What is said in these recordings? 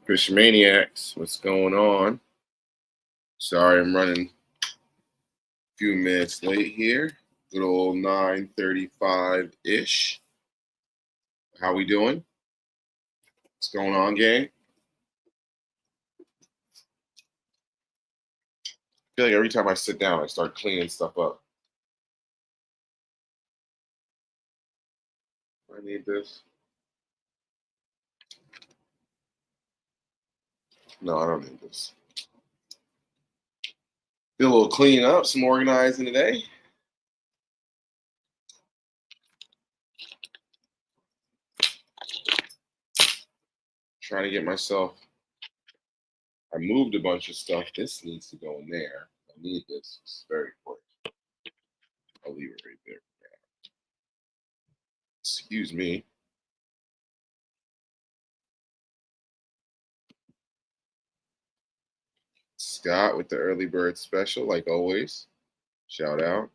Fish Maniacs, what's going on? Sorry, I'm running a few minutes late here. Good old 9:35-ish. How we doing? What's going on, gang? I feel like every time I sit down, I start cleaning stuff up. I need this. No, I don't need this. Did a little cleaning up, some organizing today. Trying to get myself. I moved a bunch of stuff. This needs to go in there. I need this. It's very important. I'll leave it right there. Excuse me. Scott with the early bird special, like always. Shout out.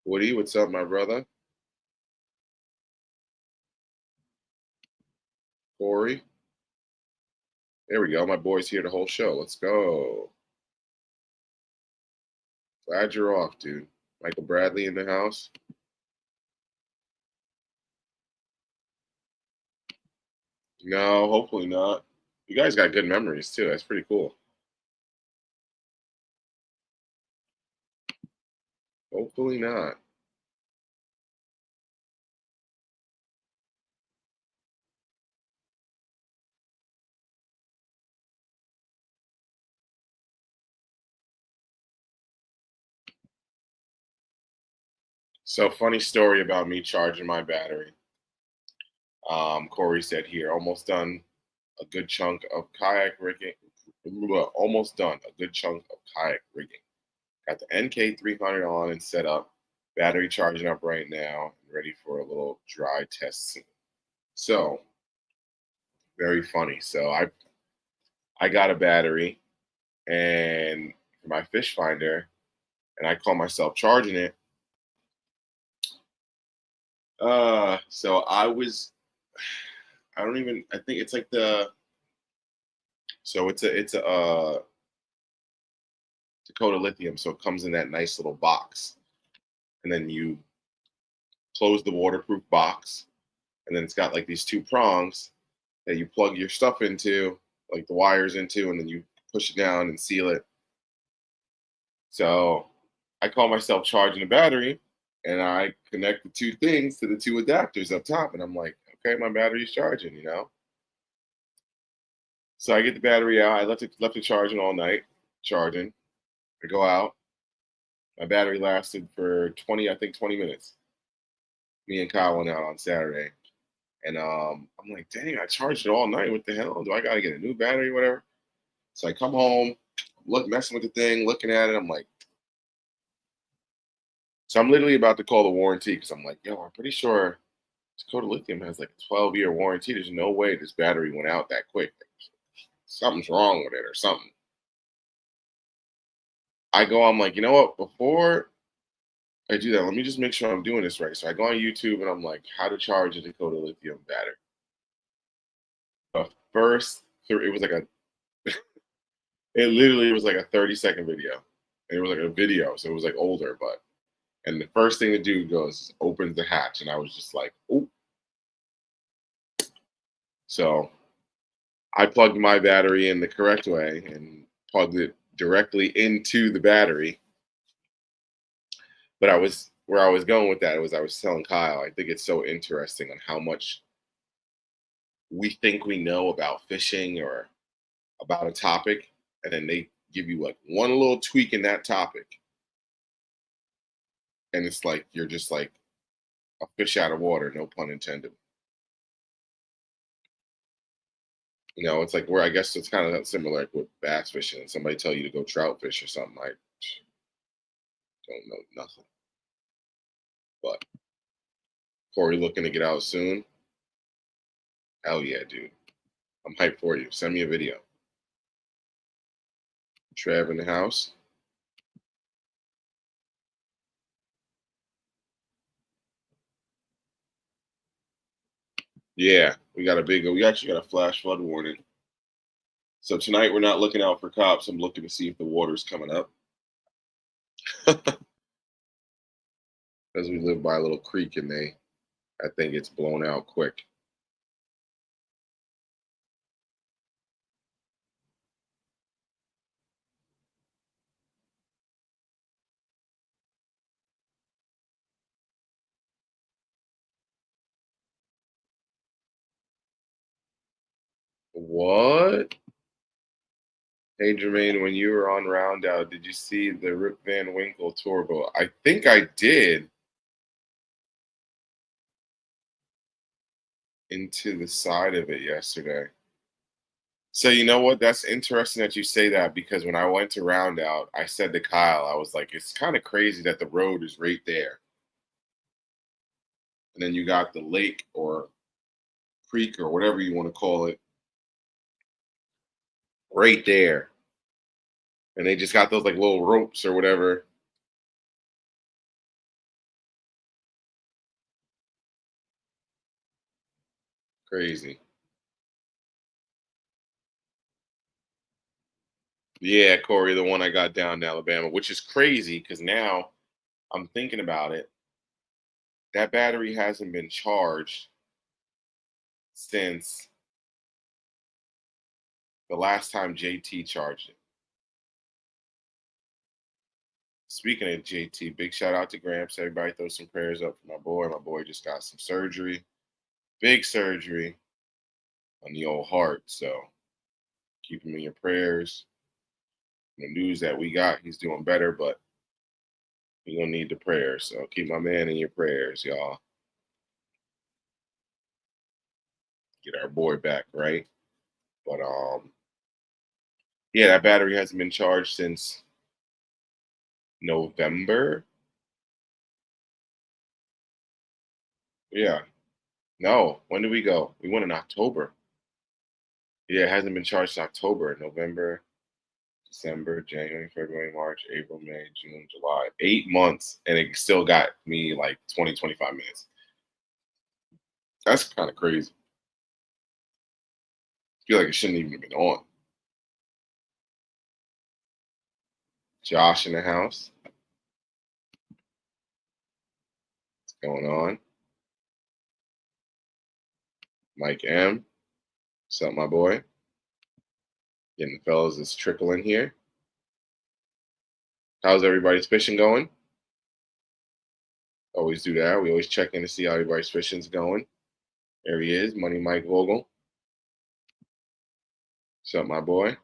Woody, what's up, my brother? Corey. There we go. My boy's here the whole show. Let's go. Glad you're off, dude. Michael Bradley in the house. No, hopefully not. You guys got good memories too. That's pretty cool. Hopefully not. So funny story about me charging my battery. Corey said here, almost done a good chunk of kayak rigging. Almost done a good chunk of kayak rigging. Got the NK300 on and set up. Battery charging up right now. Ready for a little dry test soon. So very funny. So I got a battery and for my fish finder, and I call myself charging it. So I think it's like it's a Dakota Lithium, so it comes in that nice little box, and then you close the waterproof box, and then it's got like these two prongs that you plug your stuff into, like the wires into, and then you push it down and seal it. So I call myself charging the battery, and I connect the two things to the two adapters up top, and I'm like, okay, my battery's charging, you know. So I get the battery out. I left it charging all night, charging. I go out. My battery lasted for 20 minutes. Me and Kyle went out on Saturday, and I'm like, dang, I charged it all night. What the hell? Do I gotta get a new battery, whatever? So I come home, messing with the thing, looking at it. I'm like, so I'm literally about to call the warranty because I'm like, yo, I'm pretty sure Dakota Lithium has like a 12-year warranty. There's no way this battery went out that quick. Something's wrong with it or something. I'm like, you know what? Before I do that, let me just make sure I'm doing this right. So I go on YouTube and I'm like, how to charge a Dakota Lithium battery. The first, it was like it literally was like a 30-second video. And it was like a video, so it was like older, and the first thing the dude goes opens the hatch, and I was just like, oh. So I plugged my battery in the correct way and plugged it directly into the battery. But where I was going with that was I was telling Kyle, I think it's so interesting on how much we think we know about fishing or about a topic, and then they give you like one little tweak in that topic, and it's like you're just like a fish out of water, no pun intended. You know, it's like where I guess it's kind of similar like with bass fishing, and somebody tell you to go trout fish or something. I don't know nothing. But Corey looking to get out soon. Hell yeah, dude. I'm hyped for you. Send me a video. Trev in the house. Yeah, we actually got a flash flood warning. So tonight we're not looking out for cops. I'm looking to see if the water's coming up. Because we live by a little creek and I think it's blown out quick. What? Hey Jermaine, when you were on Round Out, did you see the Rip Van Winkle turbo? I think I did. Into the side of it yesterday. So you know what? That's interesting that you say that because when I went to Round Out, I said to Kyle, I was like, it's kind of crazy that the road is right there. And then you got the lake or creek or whatever you want to call it right there. And they just got those like little ropes or whatever. Crazy. Yeah, Corey, the one I got down in Alabama, which is crazy because now I'm thinking about it. That battery hasn't been charged since the last time JT charged it. Speaking of JT, big shout out to Gramps. Everybody throw some prayers up for my boy. My boy just got some surgery, big surgery on the old heart. So keep him in your prayers. The news that we got, he's doing better, but you're gonna need the prayers. So keep my man in your prayers, y'all. Get our boy back, right? But yeah, that battery hasn't been charged since November. Yeah. No. When did we go? We went in October. Yeah, it hasn't been charged in October, November, December, January, February, March, April, May, June, July. 8 months, and it still got me like 20, 25 minutes. That's kind of crazy. I feel like it shouldn't even have been on. Josh in the house. What's going on? Mike M. What's up, my boy? Getting the fellas is trickling here. How's everybody's fishing going? Always do that. We always check in to see how everybody's fishing's going. There he is, Money Mike Vogel. What's up, my boy?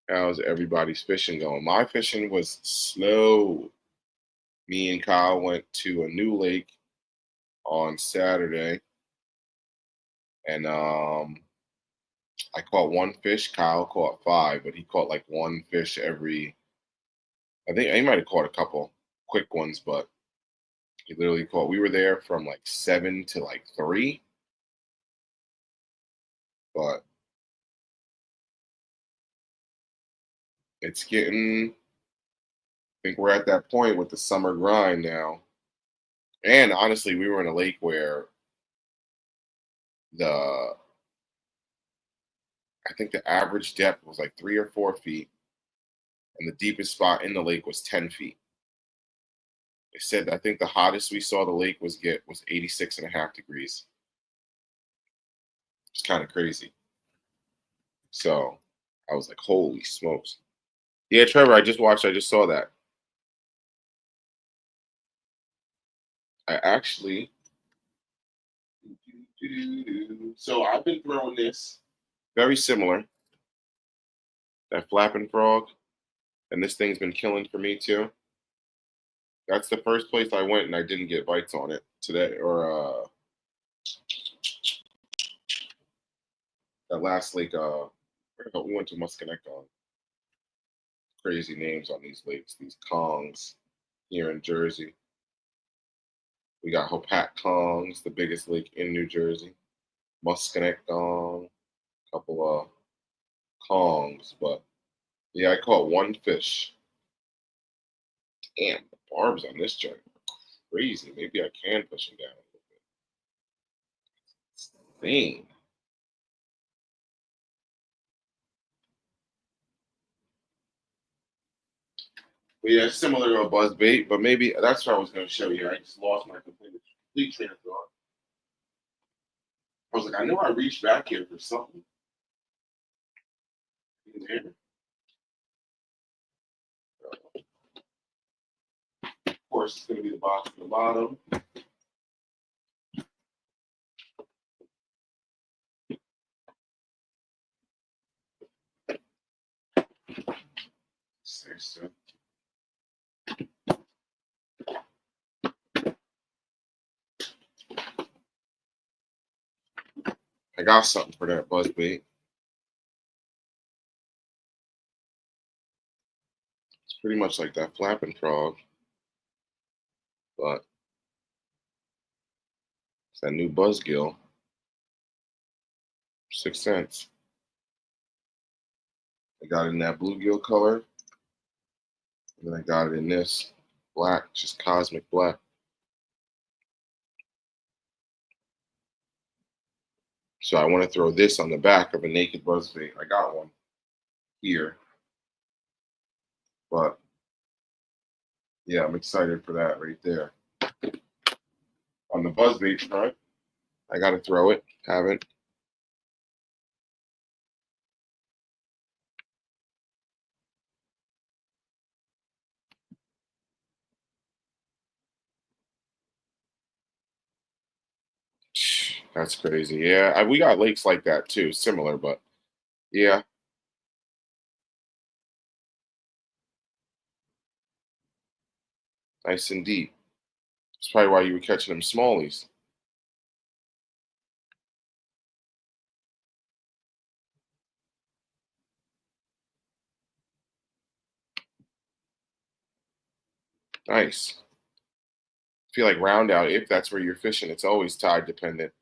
How's everybody's fishing going? My fishing was slow. Me and Kyle went to a new lake on Saturday, and I caught one fish. Kyle caught five, but he caught like one fish every. I think he might have caught a couple quick ones, but he literally caught. We were there from like 7 to like 3, but it's getting. I think we're at that point with the summer grind now. And honestly, we were in a lake where the I think the average depth was like 3 or 4 feet, and the deepest spot in the lake was 10 feet. They said I think the hottest we saw the lake was 86 and a half degrees. It's kind of crazy. So I was like, holy smokes. Yeah, Trevor, I just saw that. I actually so I've been throwing this very similar, that flapping frog, and this thing's been killing for me too. That's the first place I went and I didn't get bites on it today or that last lake we went to Musconnect on. Crazy names on these lakes, these Kongs here in Jersey. We got Hopat Kongs, the biggest lake in New Jersey. Musconnect Kong, a couple of Kongs, but yeah, I caught one fish. Damn, the barbs on this joint are crazy. Maybe I can push them down a little bit. insane. But yeah, it's similar to a buzz bait, but maybe that's what I was going to show you. I just lost my complete train of thought. I was like, I know I reached back here for something. In there. Of course, it's going to be the box at the bottom. So. I got something for that buzz bait. It's pretty much like that flapping frog, but it's that new buzzgill. 6 cents. I got it in that bluegill color, and then I got it in this black, just cosmic black. So I want to throw this on the back of a naked buzzbait. I got one here, but yeah, I'm excited for that right there. On the buzzbait front, I got to throw it. Haven't. That's crazy. Yeah, we got lakes like that too, similar, but yeah, nice and deep. That's probably why you were catching them smallies. Nice. I feel like round out, if that's where you're fishing, it's always tide dependent.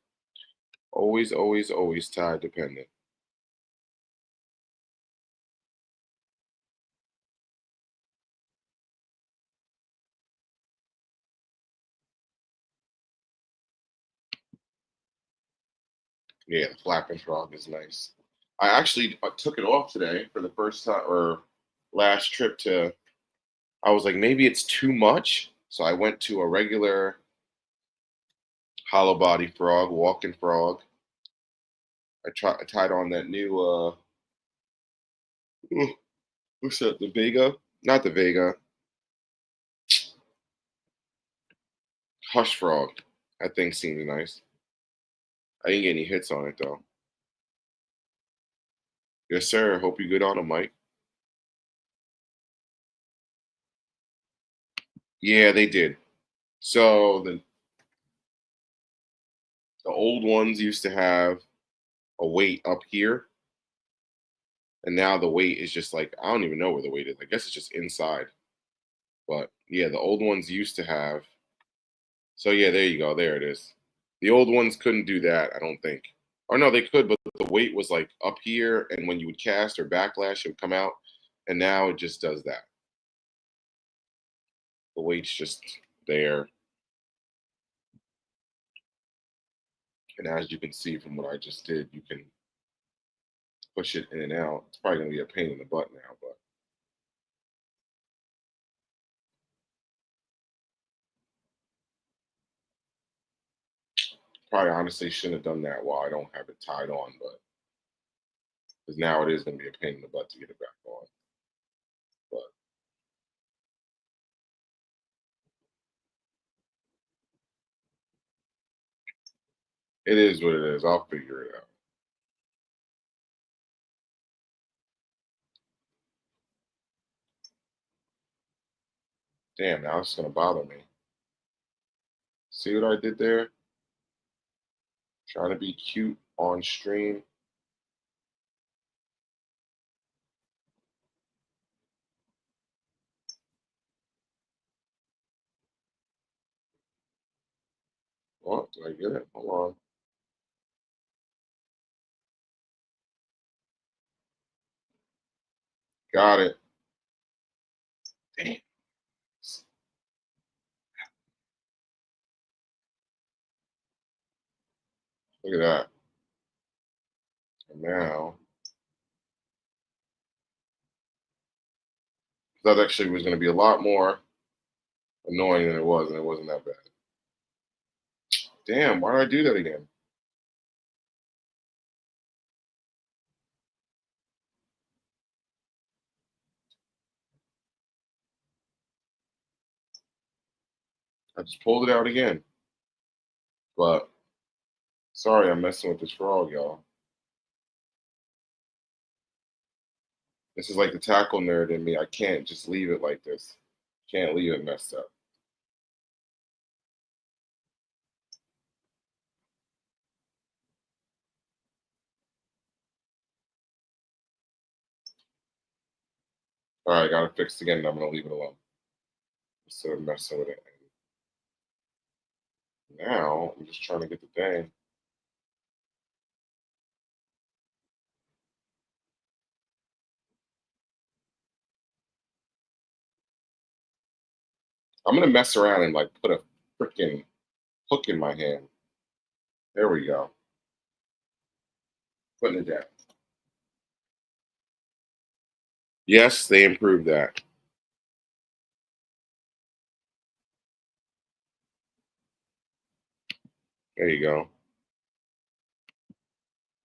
Always, always, always tide dependent. Yeah, the flapping frog is nice. I actually took it off today for the first time, or last trip to. I was like, maybe it's too much, so I went to a regular hollow body frog, walking frog. I tied on that new what's that? The Vega? Not the Vega. Hush frog. That thing seemed nice. I didn't get any hits on it though. Yes, sir. Hope you good on it, Mike. Yeah, they did. So the old ones used to have a weight up here, and now the weight is just like I don't even know where the weight is. I guess it's just inside. But yeah, the old ones used to have. So yeah, there you go. There it is. The old ones couldn't do that, I don't think. Or no, they could, but the weight was like up here, and when you would cast or backlash, it would come out. And now it just does that. The weight's just there. And as you can see from what I just did, you can push it in and out. It's probably gonna be a pain in the butt now, but probably honestly shouldn't have done that while I don't have it tied on, but because now it is gonna be a pain in the butt to get it back on. But it is what it is. I'll figure it out. Damn, now it's gonna bother me. See what I did there? Trying to be cute on stream. Oh, did I get it? Hold on. Got it. Damn. Look at that. And now, that actually was going to be a lot more annoying than it was, and it wasn't that bad. Damn, why did I do that again? I just pulled it out again. But sorry, I'm messing with this frog, y'all. This is like the tackle nerd in me. I can't just leave it like this. Can't leave it messed up. All right, got it fixed again, and I'm going to leave it alone instead of messing with it. Now, I'm just trying to get the thing. I'm going to mess around and like put a freaking hook in my hand. There we go. Putting it down. Yes, they improved that. There you go.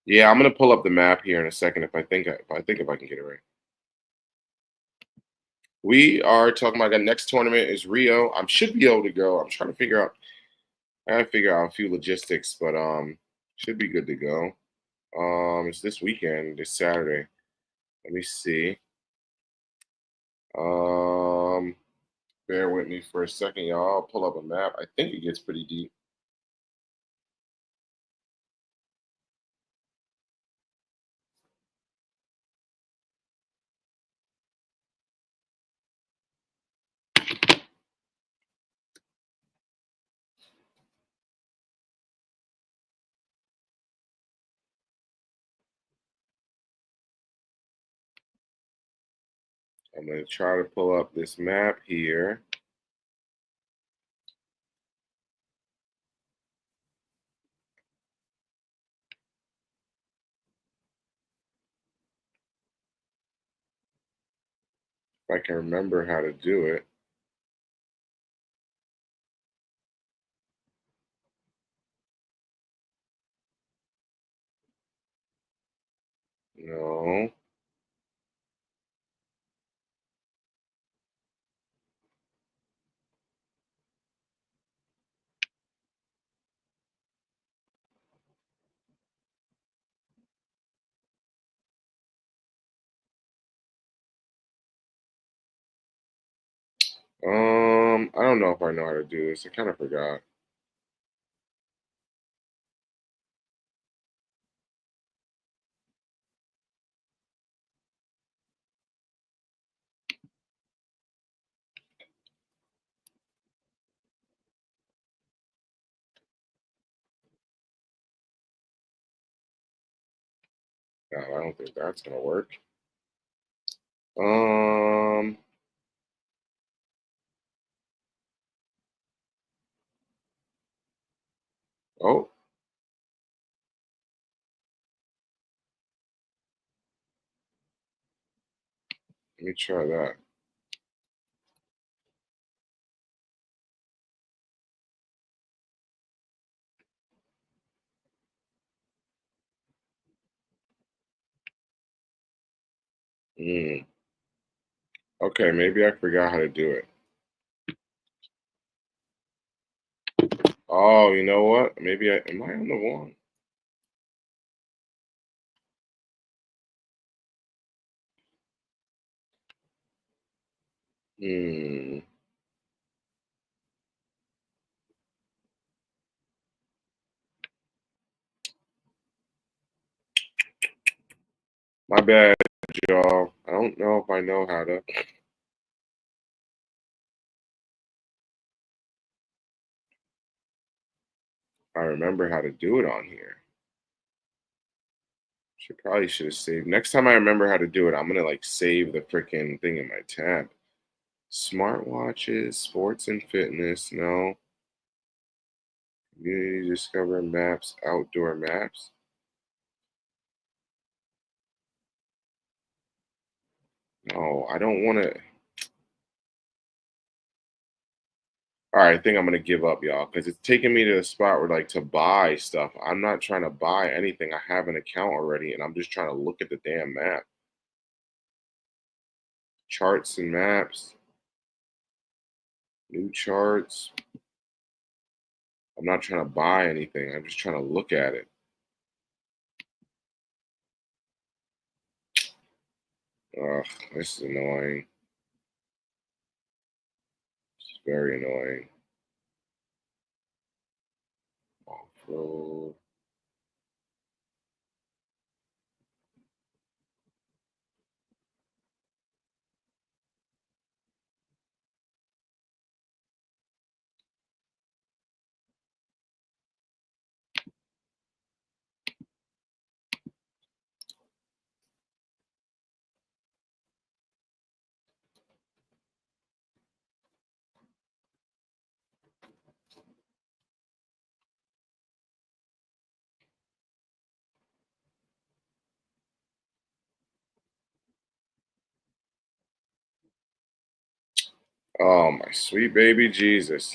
Yeah, I'm gonna pull up the map here in a second if I think if I can get it right. We are talking about the next tournament is Rio. I should be able to go. I'm trying to figure out. I gotta figure out a few logistics, but should be good to go. It's this weekend, this Saturday. Let me see. Um, bear with me for a second, y'all. I'll pull up a map. I think it gets pretty deep. I'm gonna try to pull up this map here. If I can remember how to do it. No. I don't know if I know how to do this. I kind of forgot. No, I don't think that's gonna work. Um, oh, let me try that. Mm. Okay, maybe I forgot how to do it. Oh, you know what? Maybe am I on the one? Hmm. My bad, y'all. I don't know if I know how to. I remember how to do it on here. Should have saved. Next time I remember how to do it, I'm gonna like save the freaking thing in my tab. Smartwatches, sports and fitness. No. Community discover maps, outdoor maps. No, I don't want to. All right, I think I'm gonna give up, y'all, because it's taking me to the spot where like to buy stuff. I'm not trying to buy anything. I have an account already, and I'm just trying to look at the damn map, charts and maps, new charts. I'm not trying to buy anything. I'm just trying to look at it. Ugh, this is annoying. It's very annoying. Off-road. Oh my sweet baby Jesus.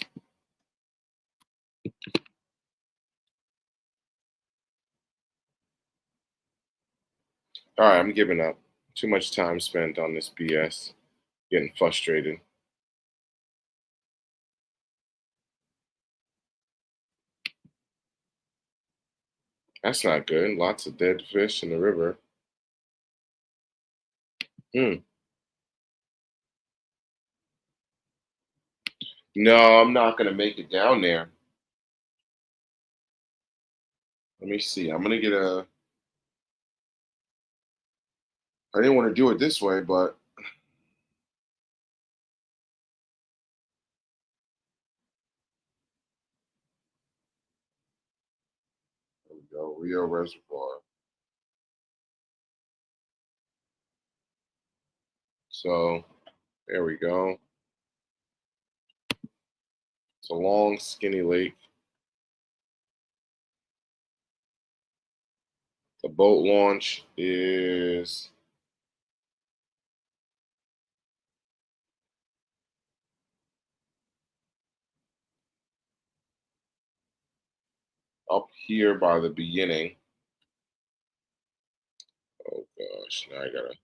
All right, I'm giving up. Too much time spent on this BS. Getting frustrated. That's not good. Lots of dead fish in the river. Hmm. No, I'm not gonna make it down there. Let me see. I'm gonna get a. I didn't want to do it this way, but there we go. Rio Reservoir. So there we go. It's a long, skinny lake. The boat launch is up here by the beginning. Oh gosh, now I gotta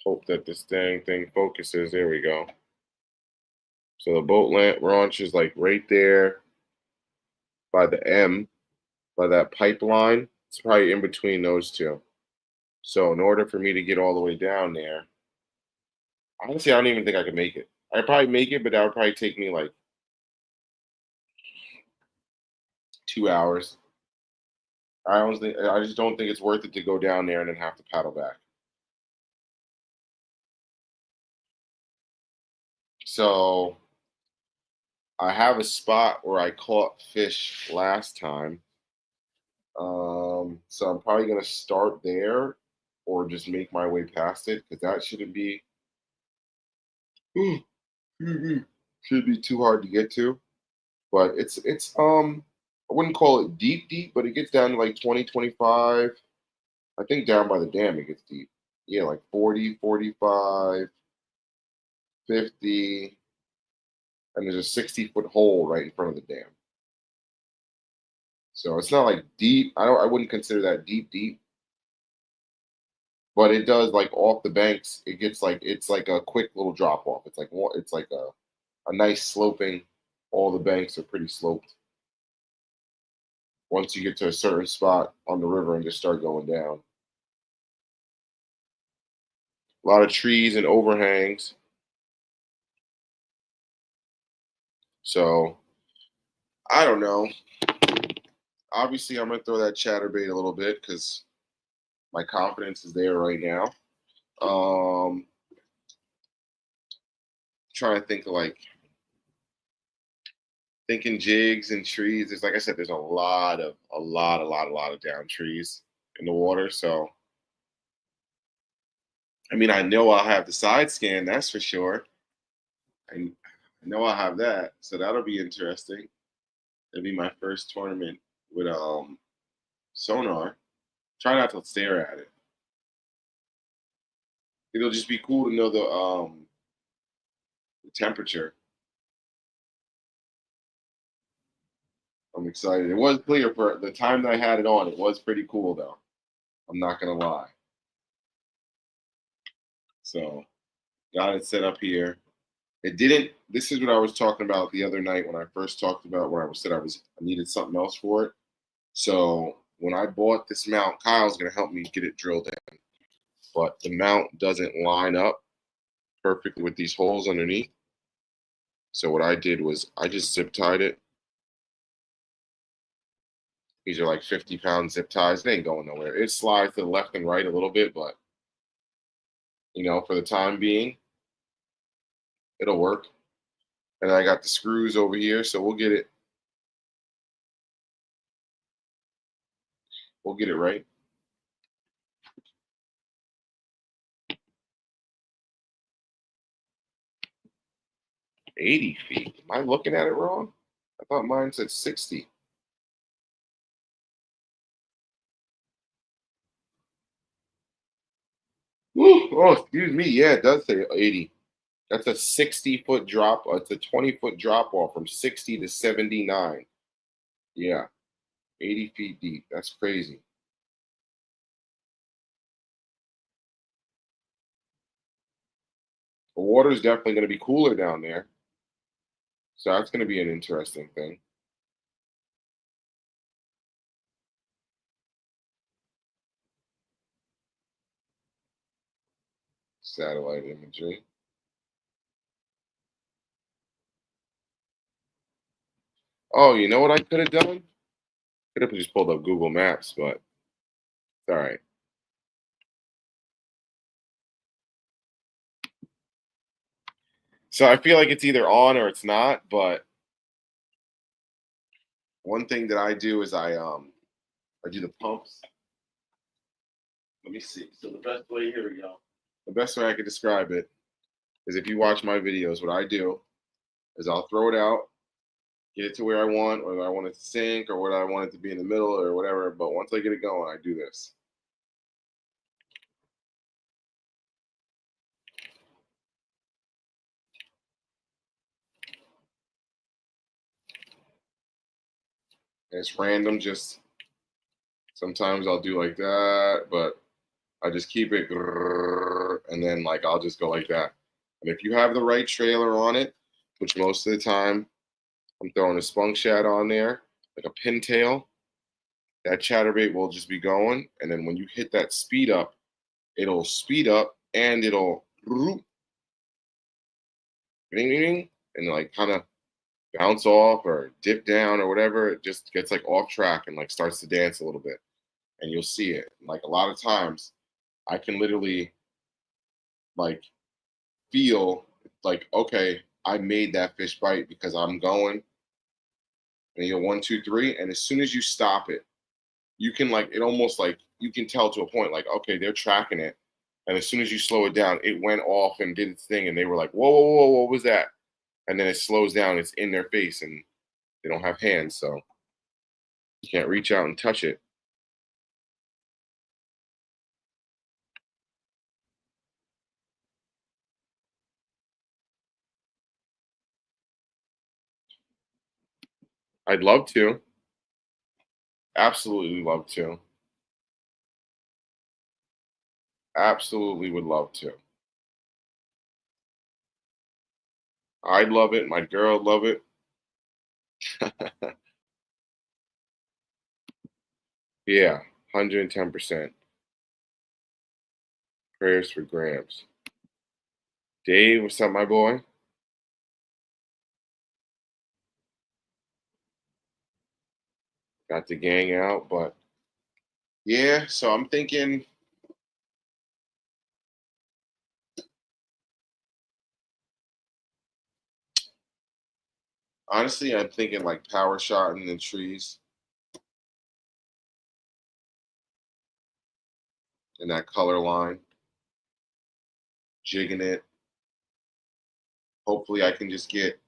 hope that this dang thing focuses. There we go. So the boat launch is like right there by the M, by that pipeline. It's probably in between those two. So in order for me to get all the way down there, honestly, I don't even think I could make it. I'd probably make it, but that would probably take me like 2 hours. I just don't think it's worth it to go down there and then have to paddle back. So I have a spot where I caught fish last time. So I'm probably gonna start there or just make my way past it because that shouldn't be should be too hard to get to. But it's I wouldn't call it deep deep, but it gets down to like 20, 25. I think down by the dam it gets deep. Yeah, like 40, 45, 50, and there's a 60-foot hole right in front of the dam. So it's not like deep. I wouldn't consider that deep deep, but it does like off the banks. It gets like it's like a quick little drop off. It's like a nice sloping. All the banks are pretty sloped. Once you get to a certain spot on the river and just start going down, a lot of trees and overhangs. So I don't know. Obviously, I'm gonna throw that chatterbait a little bit because my confidence is there right now. Um, Trying to think of like thinking jigs and trees. There's like I said, there's a lot of down trees in the water. So I mean, I know I'll have the side scan. That's for sure. I know I'll have that. So that'll be interesting. It'll be my first tournament with sonar. Try not to stare at it. It'll just be cool to know the temperature. I'm excited. It was clear for the time that I had it on. It was pretty cool though. I'm not gonna lie. So got it set up here. It didn't. This is what I was talking about the other night when I first talked about where I needed something else for it. So when I bought this mount, Kyle's gonna help me get it drilled in, but the mount doesn't line up perfectly with these holes underneath. So what I did was I just zip tied it. These are like 50-pound zip ties. They ain't going nowhere. It slides to the left and right a little bit, but for the time being, it'll work. And I got the screws over here, so we'll get it right. 80 feet. Am I looking at it wrong? I thought mine said 60. Woo! Oh, excuse me. Yeah, it does say 80. That's a 60-foot drop. It's a 20-foot drop off from 60 to 79. Yeah, 80 feet deep. That's crazy. The water is definitely going to be cooler down there. So that's going to be an interesting thing. Satellite imagery. Oh, you know what I could have done? Could have just pulled up Google Maps, but it's all right. So I feel like it's either on or it's not, but one thing that I do is I do the pumps. Let me see. So the best way, here we go. The best way I could describe it is if you watch my videos, what I do is I'll throw it out, get it to where I want, whether I want it to sink or whether I want it to be in the middle or whatever. But once I get it going, I do this. And it's random, just sometimes I'll do like that, but I just keep it and then like I'll just go like that. And if you have the right trailer on it, which most of the time I'm throwing a spunk shad on there, like a pintail, that chatterbait will just be going. And then when you hit that speed up, it'll speed up and it'll and like kind of bounce off or dip down or whatever. It just gets like off track and like starts to dance a little bit. And you'll see it. Like a lot of times I can literally like feel like, okay, I made that fish bite because I'm going and you go 1, 2, 3. And as soon as you stop it, you can like it almost like you can tell to a point like, okay, they're tracking it. And as soon as you slow it down, it went off and did its thing. And they were like, whoa, whoa, whoa, what was that? And then it slows down, it's in their face and they don't have hands, so you can't reach out and touch it. I'd love to. Absolutely love to. Absolutely would love to. I'd love it. My girl would love it. Yeah, 110%. Prayers for Gramps. Dave, what's up, my boy? Got the gang out, but yeah, so I'm thinking, honestly, I'm thinking like power shot in the trees in that color line, jigging it. Hopefully, I can just get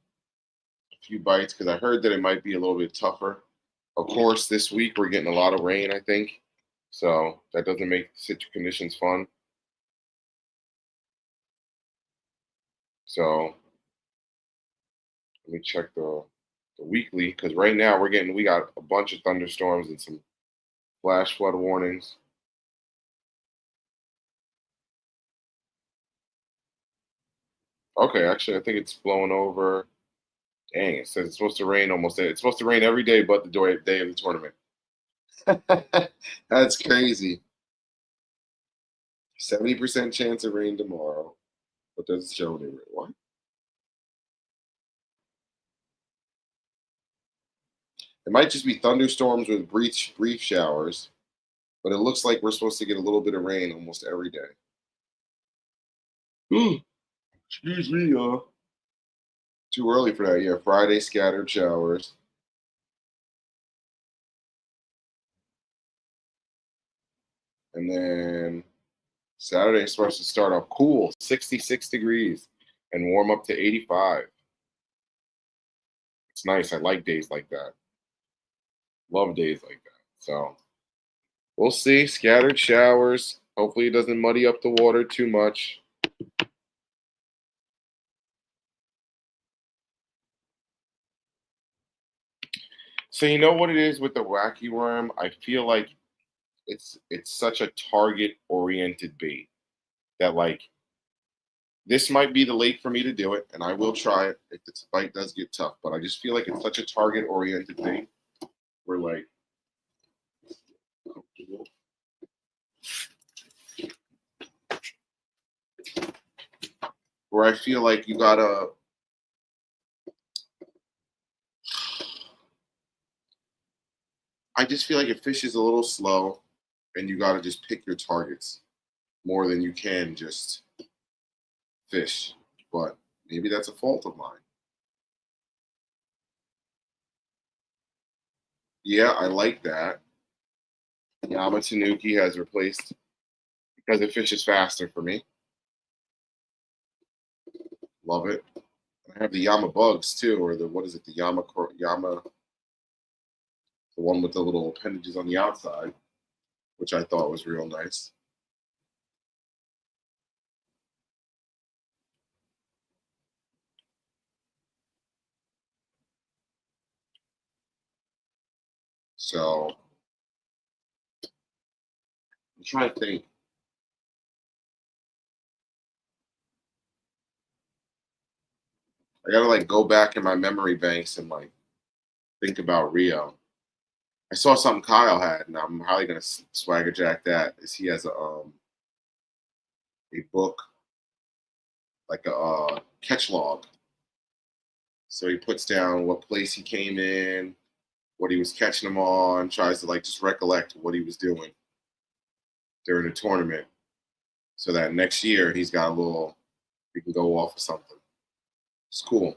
a few bites because I heard that it might be a little bit tougher. Of course, this week we're getting a lot of rain, I think. So that doesn't make conditions fun. So let me check the weekly because right now we got a bunch of thunderstorms and some flash flood warnings. Okay, actually, I think it's blowing over. Dang, it says it's supposed to rain It's supposed to rain every day but the day of the tournament. That's crazy. 70% chance of rain tomorrow, but doesn't show any rain. What? It might just be thunderstorms with brief showers, but it looks like we're supposed to get a little bit of rain almost every day. Excuse me, too early for that. Yeah, Friday scattered showers. And then Saturday is supposed to start off cool, 66 degrees, and warm up to 85. It's nice. I like days like that. Love days like that. So we'll see. Scattered showers. Hopefully it doesn't muddy up the water too much. So you know what it is with the wacky worm? I feel like it's such a target oriented bait that like this might be the lake for me to do it, and I will try it if the bite does get tough. But I just feel like it's such a target oriented thing. We're like where I feel like you gotta I just feel like if fish is a little slow and you gotta just pick your targets more than you can just fish. But maybe that's a fault of mine. Yeah, I like that. Yama Tanuki has replaced because it fishes faster for me. Love it. I have the Yama bugs too, or the what is it? The Yama, the one with the little appendages on the outside, which I thought was real nice. So I'm trying to think. I gotta like go back in my memory banks and like think about Rio. I saw something Kyle had, and I'm probably gonna swagger jack that. Is he has a book like a catch log. So he puts down what place he came in, what he was catching them on, tries to like just recollect what he was doing during the tournament, so that next year he's got a little, he can go off of something. It's cool.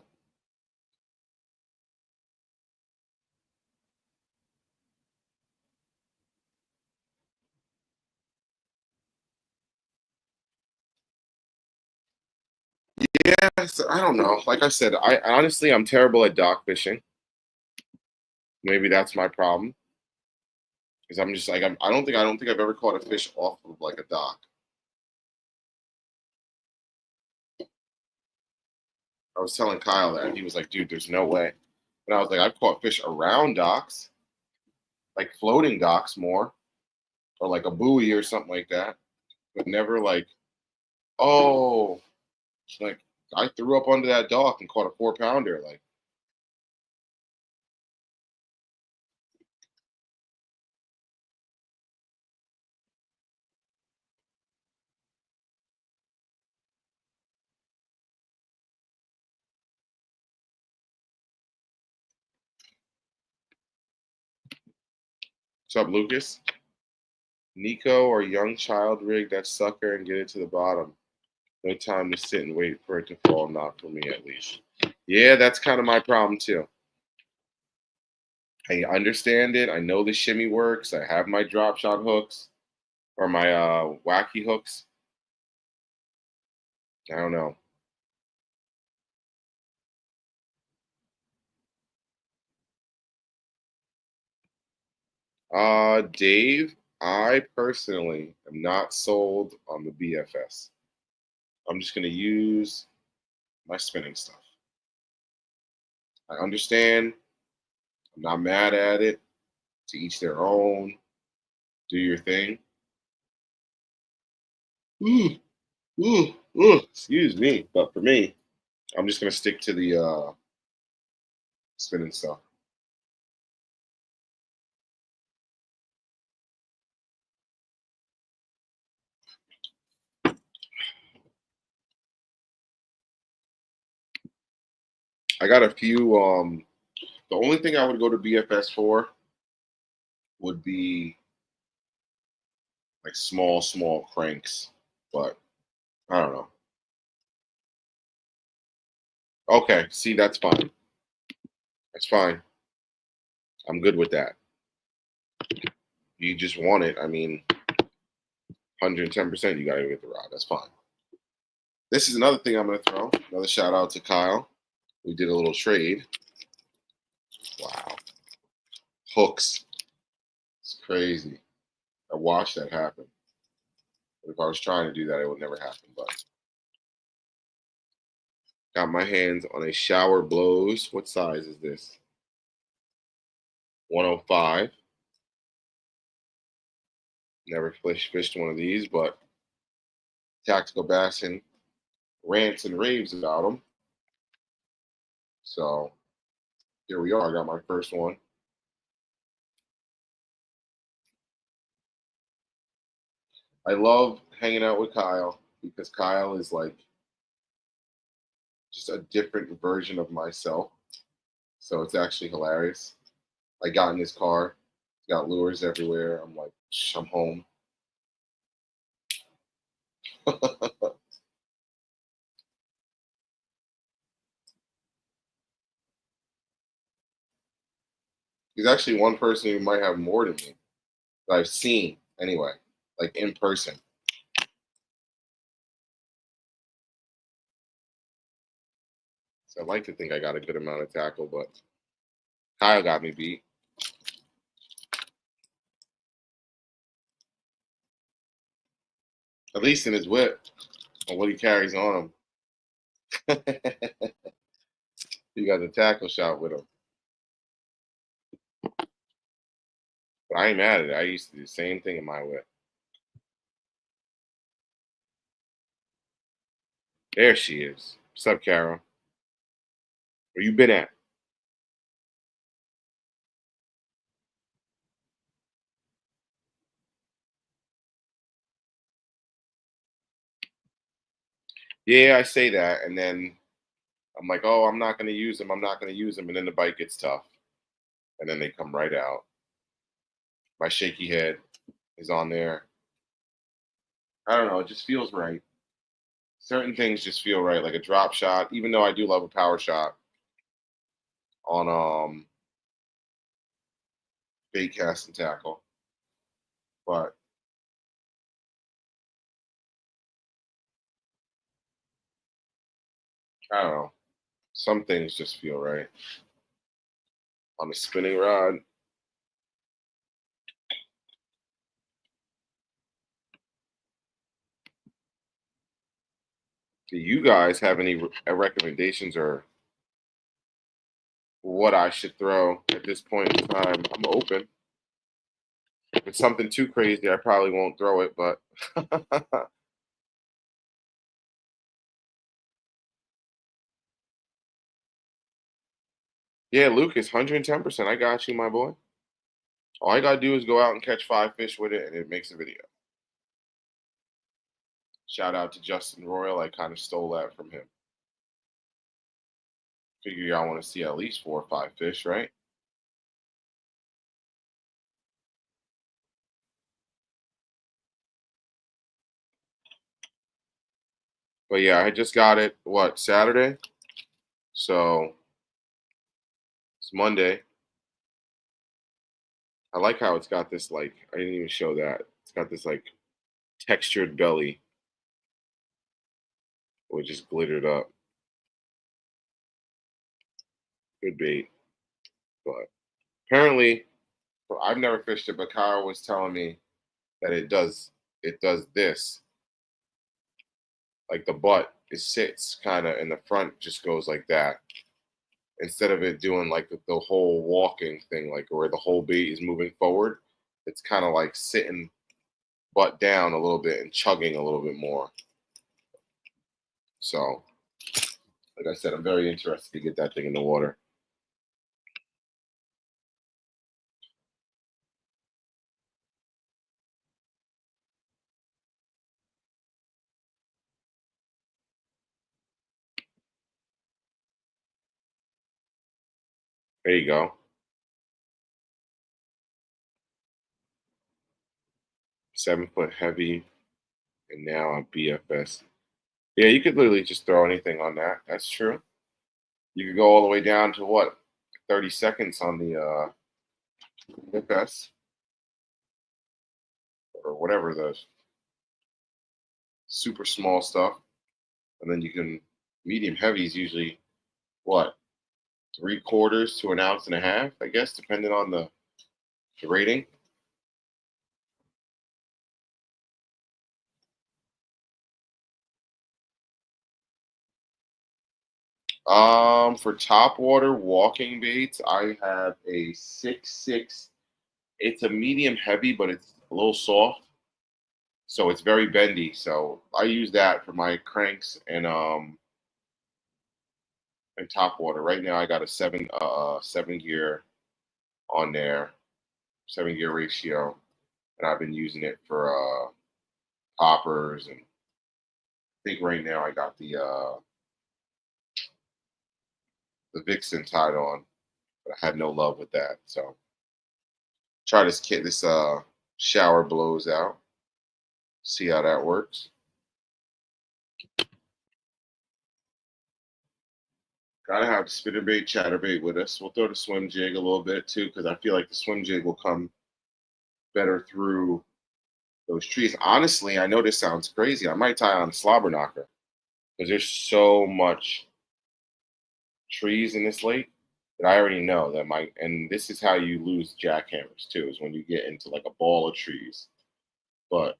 Yeah, so I don't know. Like I said, I honestly I'm terrible at dock fishing. Maybe that's my problem because I'm just like I don't think I've ever caught a fish off of like a dock. I was telling Kyle that and he was like, "Dude, there's no way." And I was like, "I've caught fish around docks, like floating docks more, or like a buoy or something like that, but never like, oh, like I threw up onto that dock and caught a 4 pounder." Like, what's up, Lucas? Nico or young child rig that sucker and get it to the bottom. No time to sit and wait for it to fall. Not for me, at least. Yeah, that's kind of my problem too. I understand it. I know the shimmy works. I have my drop shot hooks or my wacky hooks. I don't know. Dave, I personally am not sold on the BFS. I'm just going to use my spinning stuff. I understand. I'm not mad at it. To each their own. Do your thing. Ooh, excuse me. But for me, I'm just gonna stick to the spinning stuff. I got a few. The only thing I would go to BFS for would be like small cranks, but I don't know. Okay, see, that's fine. That's fine. I'm good with that. You just want it. I mean, 110%. You gotta get the rod. That's fine. This is another thing I'm gonna throw. Another shout out to Kyle. We did a little trade. Wow, hooks. It's crazy. I watched that happen. But if I was trying to do that, it would never happen. But got my hands on a Shower Blows. What size is this? 105. Never fished one of these, but Tactical Bassin rants and raves about them. So here we are. I got my first one. I love hanging out with Kyle because Kyle is like just a different version of myself. So it's actually hilarious. I got in his car, got lures everywhere. I'm like, I'm home. He's actually one person who might have more than me that I've seen anyway, like in person. So I'd like to think I got a good amount of tackle, but Kyle got me beat. At least in his whip and what he carries on him. He got the tackle shot with him. But I ain't mad at it. I used to do the same thing in my whip. There she is. What's up, Carol? Where you been at? Yeah, I say that, and then I'm like, oh, I'm not going to use them. I'm not going to use them, and then the bite gets tough, and then they come right out. My shaky head is on there. I don't know. It just feels right. Certain things just feel right, like a drop shot. Even though I do love a power shot on bait cast and tackle, but I don't know. Some things just feel right on a spinning rod. Do you guys have any recommendations or what I should throw at this point in time? I'm open. If it's something too crazy, I probably won't throw it, but yeah, Lucas, 110%. I got you, my boy. All I gotta do is go out and catch 5 fish with it, and it makes a video. Shout out to Justin Royal. I kind of stole that from him. Figure y'all want to see at least 4 or 5 fish, right? But yeah, I just got it, what, Saturday? So it's Monday. I like how it's got this, like, I didn't even show that. It's got this, like, textured belly. It just glittered up. Good bait. But apparently, well, I've never fished it, but Kyle was telling me that it does this. Like the butt it sits kind of in the front, just goes like that. Instead of it doing like the whole walking thing, like where the whole bait is moving forward, it's kind of like sitting butt down a little bit and chugging a little bit more. So, like I said, I'm very interested to get that thing in the water. There you go. 7 foot heavy, and now a BFS. Yeah, you could literally just throw anything on that. That's true. You could go all the way down to what, 30 seconds on the BFS or whatever the super small stuff, and then you can medium heavy is usually what, 3/4 to an ounce and a half, I guess, depending on the rating. For top water walking baits, I have a 6.6. It's a medium heavy, but it's a little soft, so it's very bendy. So I use that for my cranks and top water. Right now, I got a 7 gear on there, 7 gear ratio, and I've been using it for poppers. And I think right now I got the Vixen tied on, but I had no love with that. So try this kit. This shower blows out. See how that works. Gotta have spinnerbait, chatterbait with us. We'll throw the swim jig a little bit too, because I feel like the swim jig will come better through those trees. Honestly, I know this sounds crazy. I might tie on a slobber knocker because there's so much trees in this lake that I already know that might. And this is how you lose jackhammers too, is when you get into like a ball of trees. But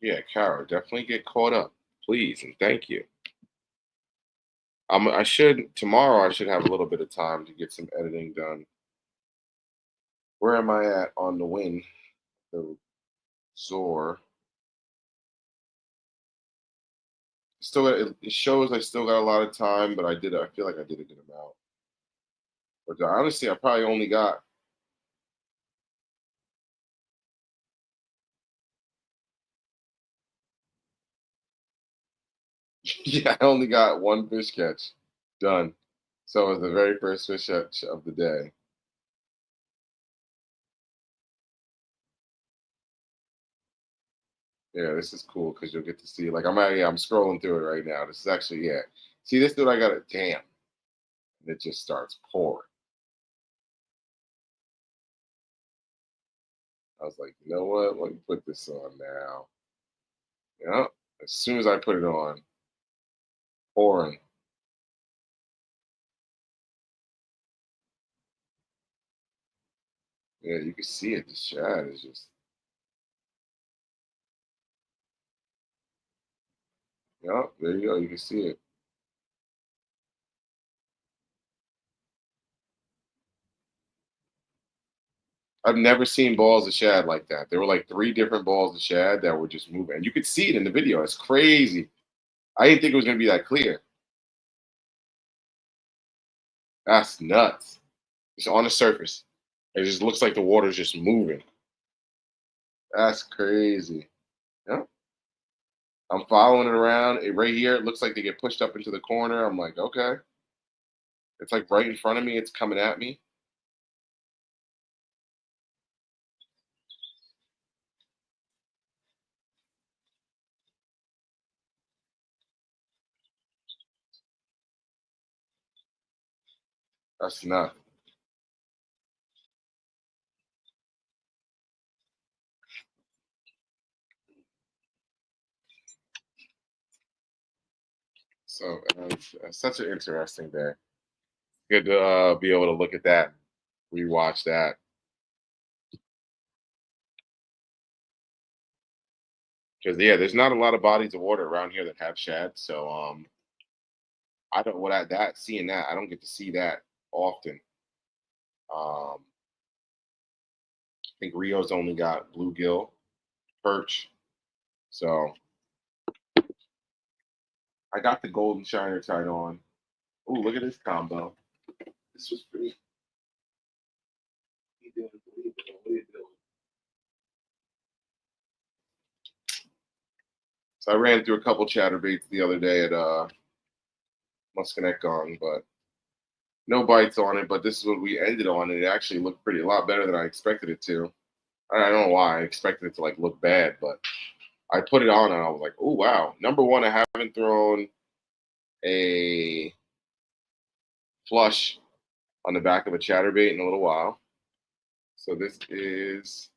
yeah, Kara, definitely get caught up, please, and thank you. I should tomorrow. I should have a little bit of time to get some editing done. Where am I at on the win? The Zor. Still, it shows I still got a lot of time, but I did. I feel like I did a good amount. But honestly, I probably only got. Yeah, I only got one fish catch done. So it was the very first fish catch of the day. Yeah, this is cool because you'll get to see. Like I'm scrolling through it right now. This is actually yeah. See this dude? I got a damn, and it just starts pouring. I was like, you know what? Let me put this on now. Yeah. As soon as I put it on, pouring. Yeah, you can see it. The shad is just. Yeah, there you go. You can see it. I've never seen balls of shad like that. There were like three different balls of shad that were just moving. And you could see it in the video. It's crazy. I didn't think it was going to be that clear. That's nuts. It's on the surface. It just looks like the water's just moving. That's crazy. Yeah. I'm following it around. Right here, it looks like they get pushed up into the corner. I'm like, okay. It's like right in front of me. It's coming at me. That's nuts. So it's such an interesting day. good to be able to look at that, rewatch that. Because yeah, there's not a lot of bodies of water around here that have shad. So I don't what I that seeing that I don't get to see that often. I think Rio's only got bluegill, perch. So I got the golden shiner tied on. Oh, look at this combo. This was pretty. So I ran through a couple chatterbaits the other day at Muscatine Gong, but no bites on it. But this is what we ended on, and it actually looked a lot better than I expected it to. I don't know why I expected it to like look bad, but I put it on and I was like, oh wow. Number one, I haven't thrown a flush on the back of a chatterbait in a little while. So this is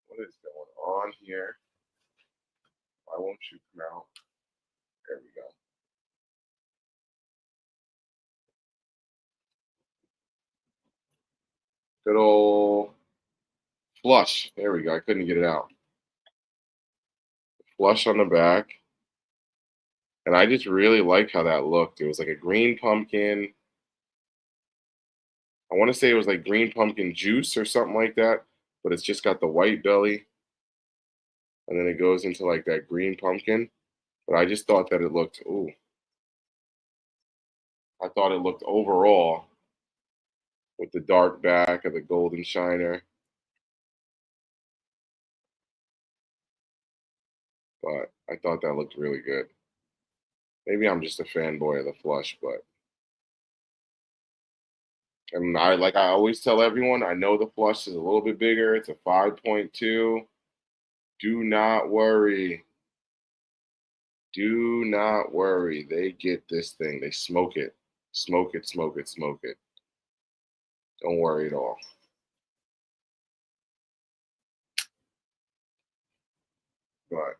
what is going on here? Why won't you come out? There we go. Good old flush. There we go. I couldn't get it out. Flush on the back. And I just really like how that looked. It was like a green pumpkin. I want to say it was like green pumpkin juice or something like that, but it's just got the white belly. And then it goes into like that green pumpkin. But I just thought that it looked, ooh, I thought it looked overall with the dark back of the golden shiner. But I thought that looked really good. Maybe I'm just a fanboy of the flush, but and I always tell everyone, I know the flush is a little bit bigger. It's a 5.2. Do not worry. Do not worry. They get this thing. They smoke it. Smoke it, smoke it, smoke it. Don't worry at all. But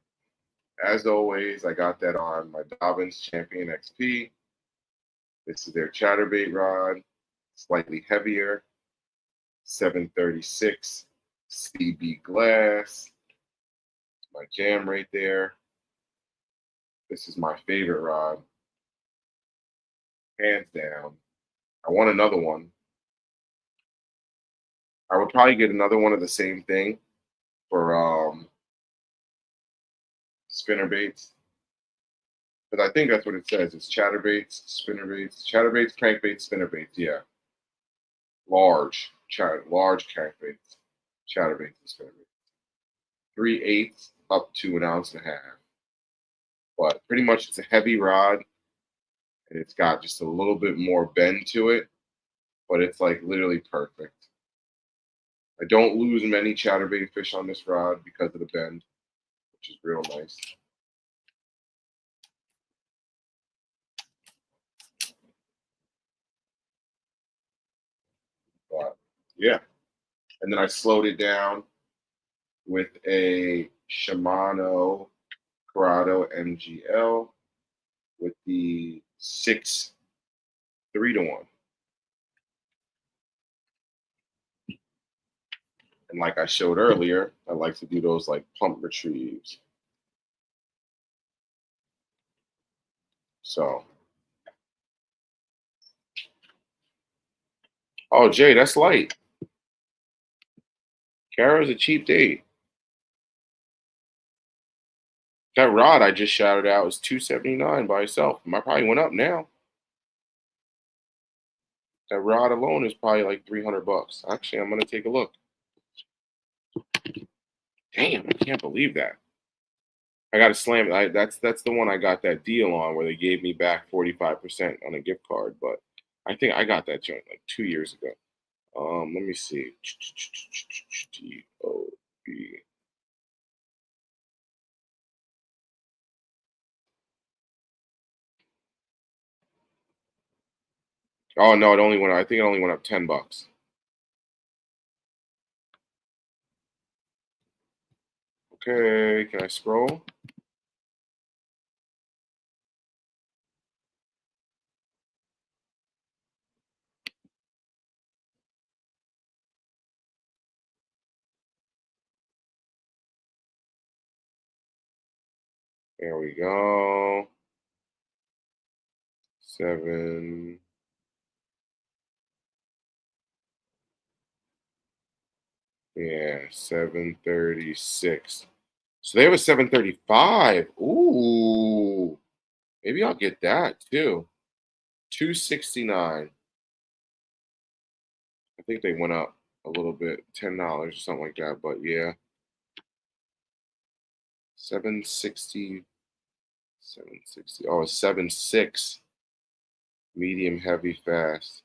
as always, I got that on my Dobbins Champion XP. This is their chatterbait rod, slightly heavier, 736 CB glass. My jam right there. This is my favorite rod, hands down. I want another one. I would probably get another one of the same thing for spinner baits. Because I think that's what it says. It's chatterbaits, spinnerbaits, chatterbaits, crankbaits, spinnerbaits. Yeah, large crankbaits, chatterbaits, and spinnerbaits. 3/8 up to an ounce and a half. But pretty much it's a heavy rod, and it's got just a little bit more bend to it. But it's like literally perfect. I don't lose many chatterbait fish on this rod because of the bend, which is real nice. But yeah, and then I slowed it down with a Shimano Corrado MGL with the 6 3-to-1. And like I showed earlier, I like to do those like pump retrieves. So, oh Jay, that's light. Kara's a cheap date. That rod I just shouted out was $279 by itself. I probably went up now. That rod alone is probably like $300. Actually, I'm gonna take a look. Damn, I can't believe that. I got to slam it. That's the one I got that deal on where they gave me back 45% on a gift card. But I think I got that joint like 2 years ago. Let me see. DOB. Oh no, it only went. I think it only went up $10. Okay, can I scroll? There we go. 7. Yeah, 736. So they have a 735. Ooh, maybe I'll get that too. 269. I think they went up a little bit, $10 or something like that. But yeah, 760, 760. Oh, 7.6. Medium, heavy, fast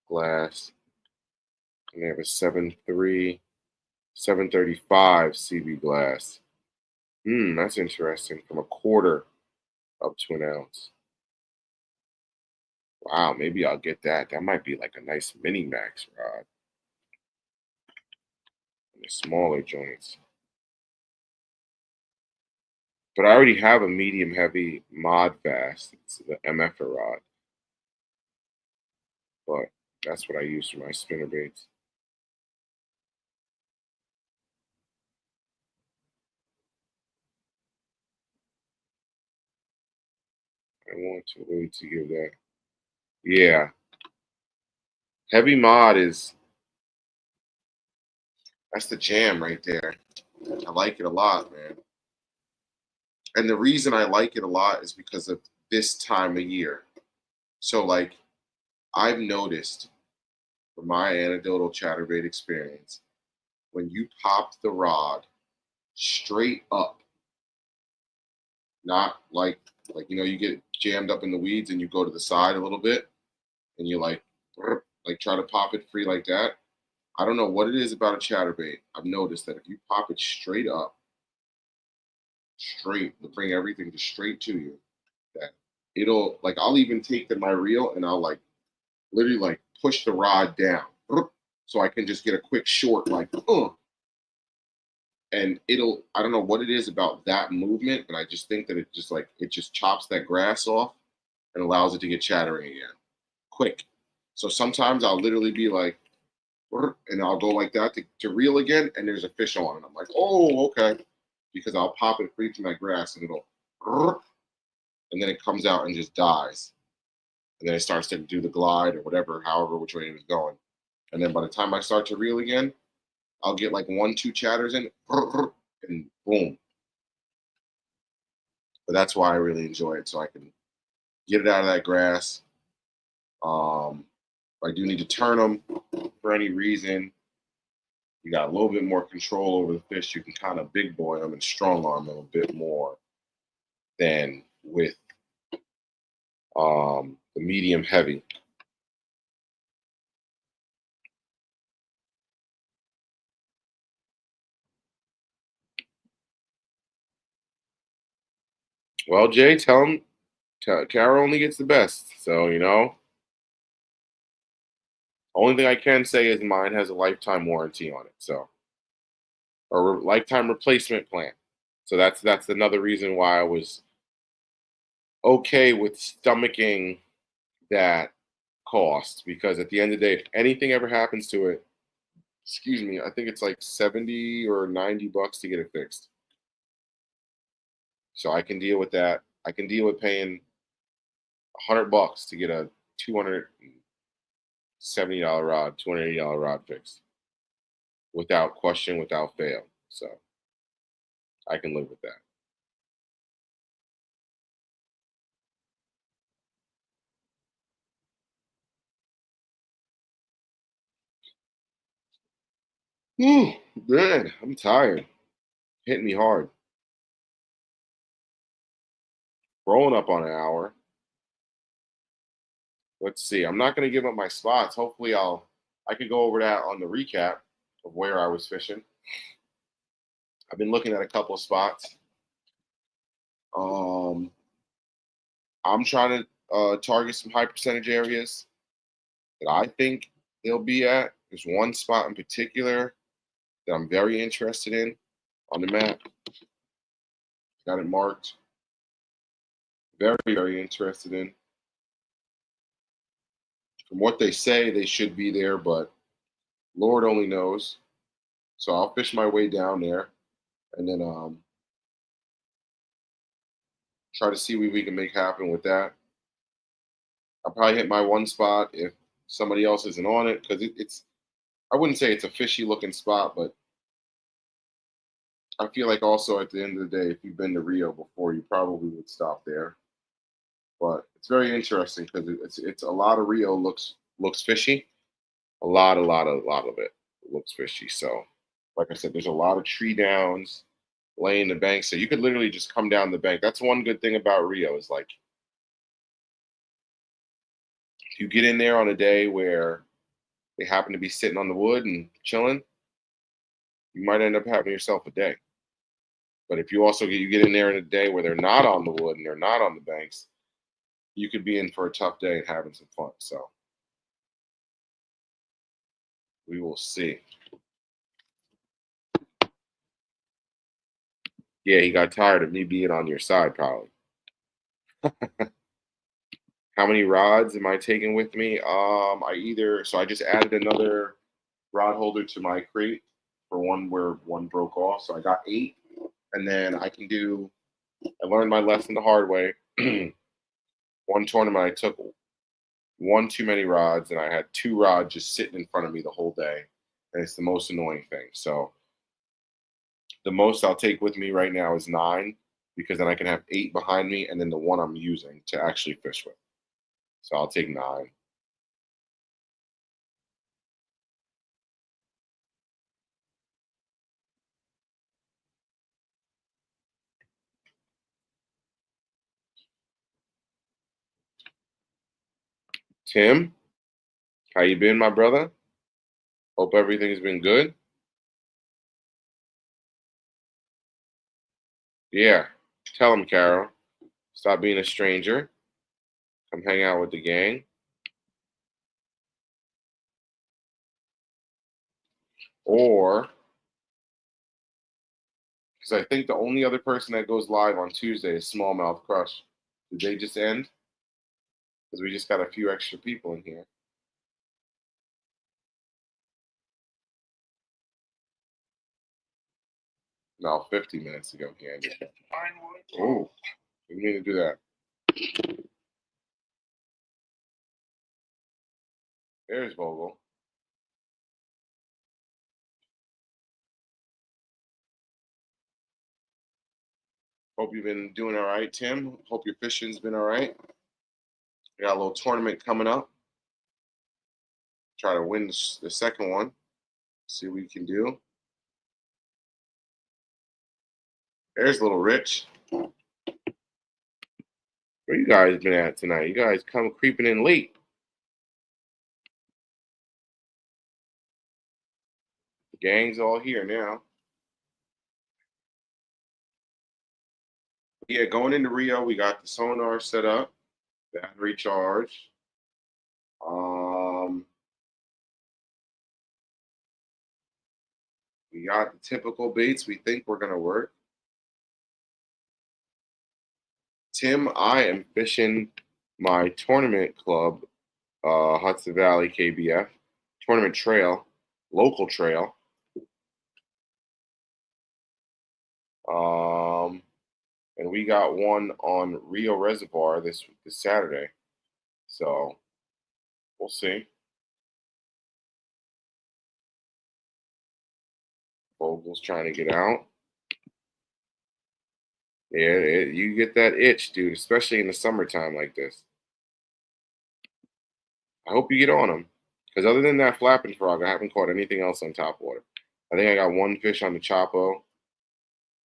glass. And they have a 7.3, 735 CB glass. That's interesting. From a quarter up to an ounce. Wow, maybe I'll get that. That might be like a nice mini max rod in the smaller joints. But I already have a medium heavy mod fast. It's the MF rod. But that's what I use for my spinner baits. I want to wait to give that. Yeah. Heavy mod that's the jam right there. I like it a lot, man. And the reason I like it a lot is because of this time of year. So like I've noticed from my anecdotal chatterbait experience, when you pop the rod straight up, not like you get jammed up in the weeds and you go to the side a little bit and you like try to pop it free like that. I don't know what it is about a chatterbait. I've noticed that if you pop it straight up, straight to bring everything to straight to you, that it'll like I'll even take my reel and I'll like literally like push the rod down so I can just get a quick short and I don't know what it is about that movement, but I just think that it just chops that grass off and allows it to get chattering again quick. So sometimes I'll literally be like, and I'll go like that to reel again, and there's a fish on, and I'm like, oh, okay, because I'll pop it free from that grass, and and then it comes out and just dies, and then it starts to do the glide or whatever, however which way it was going, and then by the time I start to reel again, I'll get like 1, 2 chatters in, and boom. But that's why I really enjoy it, so I can get it out of that grass. If I do need to turn them for any reason, you got a little bit more control over the fish. You can kind of big boy them and strong arm them a bit more than with the medium heavy. Well, Jay, tell him Carol only gets the best. So, only thing I can say is mine has a lifetime warranty on it. So, or lifetime replacement plan. So that's another reason why I was okay with stomaching that cost, because at the end of the day, if anything ever happens to it, excuse me, I think it's like 70 or 90 bucks to get it fixed. So I can deal with that. I can deal with paying $100 to get a $270 rod, $280 rod fixed without question, without fail. So I can live with that. Man, I'm tired. Hitting me hard. Rolling up on an hour. Let's see. I'm not going to give up my spots. Hopefully, I could go over that on the recap of where I was fishing. I've been looking at a couple of spots. I'm trying to target some high percentage areas that I think they'll be at. There's one spot in particular that I'm very interested in on the map. Got it marked. Very, very interested in. From what they say, they should be there, but Lord only knows. So I'll fish my way down there, and then Try to see what we can make happen with that. I'll probably hit my one spot if somebody else isn't on it because it's. I wouldn't say it's a fishy looking spot, but I feel like also at the end of the day, if you've been to Rio before, you probably would stop there. But it's very interesting because it's a lot of Rio looks fishy. A lot of it looks fishy. So, like I said, there's a lot of tree downs laying the bank, so you could literally just come down the bank. That's one good thing about Rio is like if you get in there on a day where they happen to be sitting on the wood and chilling, you might end up having yourself a day. But if you get in there in a day where they're not on the wood and they're not on the banks, you could be in for a tough day and having some fun. So we will see. Yeah, he got tired of me being on your side, probably. How many rods am I taking with me? I just added another rod holder to my crate for one where one broke off. So I got 8. And then I learned my lesson the hard way. One tournament I took one too many rods and I had 2 rods just sitting in front of me the whole day. And it's the most annoying thing. So the most I'll take with me right now is 9 because then I can have 8 behind me and then the one I'm using to actually fish with. So I'll take 9. Tim, how you been, my brother? Hope everything's been good. Yeah, tell him, Carol. Stop being a stranger. Come hang out with the gang. Or, because I think the only other person that goes live on Tuesday is Smallmouth Crush. Did they just end? Because we just got a few extra people in here. No, 50 minutes ago he ended. Oh, didn't mean to do that. There's Vogel. Hope you've been doing all right, Tim. Hope your fishing's been all right. We got a little tournament coming up. Try to win the second one. See what we can do. There's little Rich. Where you guys been at tonight? You guys come creeping in late. The gang's all here now. Yeah, going into Rio, we got the sonar set up, battery charged. We got the typical baits we think we're gonna work. Tim, I am fishing my tournament club, Hudson Valley KBF tournament trail, local trail. And we got one on Rio Reservoir this Saturday. So we'll see. Vogel's trying to get out. Yeah, you get that itch, dude, especially in the summertime like this. I hope you get on them. Because other than that flapping frog, I haven't caught anything else on top water. I think I got one fish on the Chapo.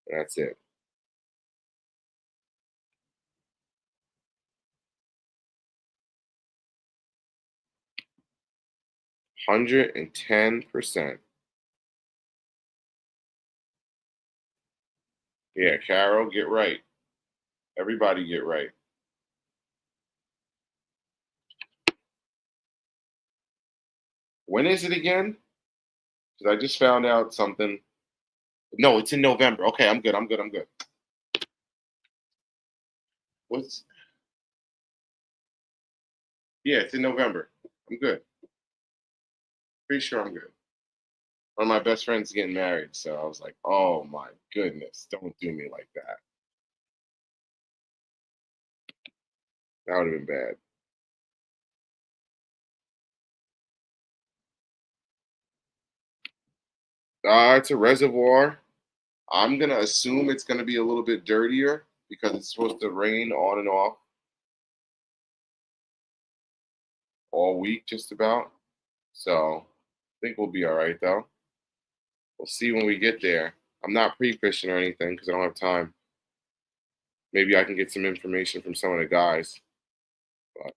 And that's it. 110%. Yeah, Carol, get right. Everybody get right. When is it again? Because I just found out something. No, it's in November. Okay, I'm good. I'm good. I'm good. What's Yeah, it's in November. I'm good. Pretty sure I'm good. One of my best friends is getting married, so I was like, oh my goodness, don't do me like that. That would have been bad. It's a reservoir. I'm gonna assume it's gonna be a little bit dirtier because it's supposed to rain on and off all week, just about. So I think we'll be all right though. We'll see when we get there. I'm not pre-fishing or anything because I don't have time. Maybe I can get some information from some of the guys. But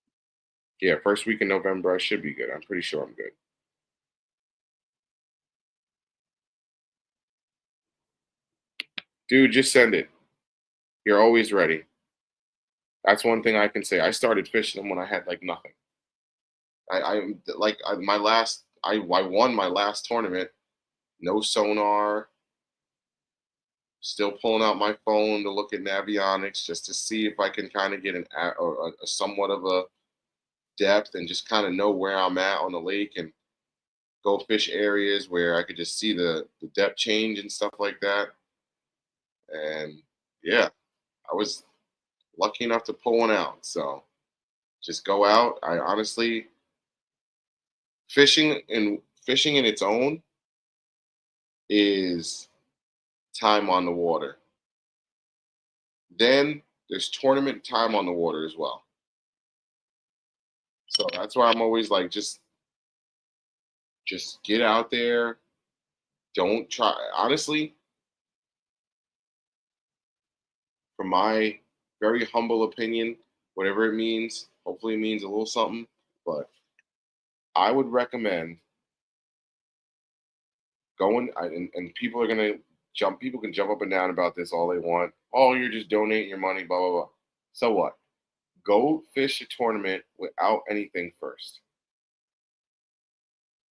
yeah, first week in November, I should be good. I'm pretty sure I'm good. Dude, just send it. You're always ready. That's one thing I can say. I started fishing them when I had like nothing. My last, I won my last tournament. No sonar. Still pulling out my phone to look at Navionics just to see if I can kind of get a somewhat of a depth and just kind of know where I'm at on the lake and go fish areas where I could just see the depth change and stuff like that. And yeah, I was lucky enough to pull one out. So just go out. I honestly fishing in its own is time on the water. Then there's tournament time on the water as well. So that's why I'm always like just get out there. Don't try honestly, from my very humble opinion, whatever it means, hopefully it means a little something, but I would recommend going and people are gonna jump people can jump up and down about this all they want. Oh, you're just donating your money, blah blah blah. So what? Go fish a tournament without anything first.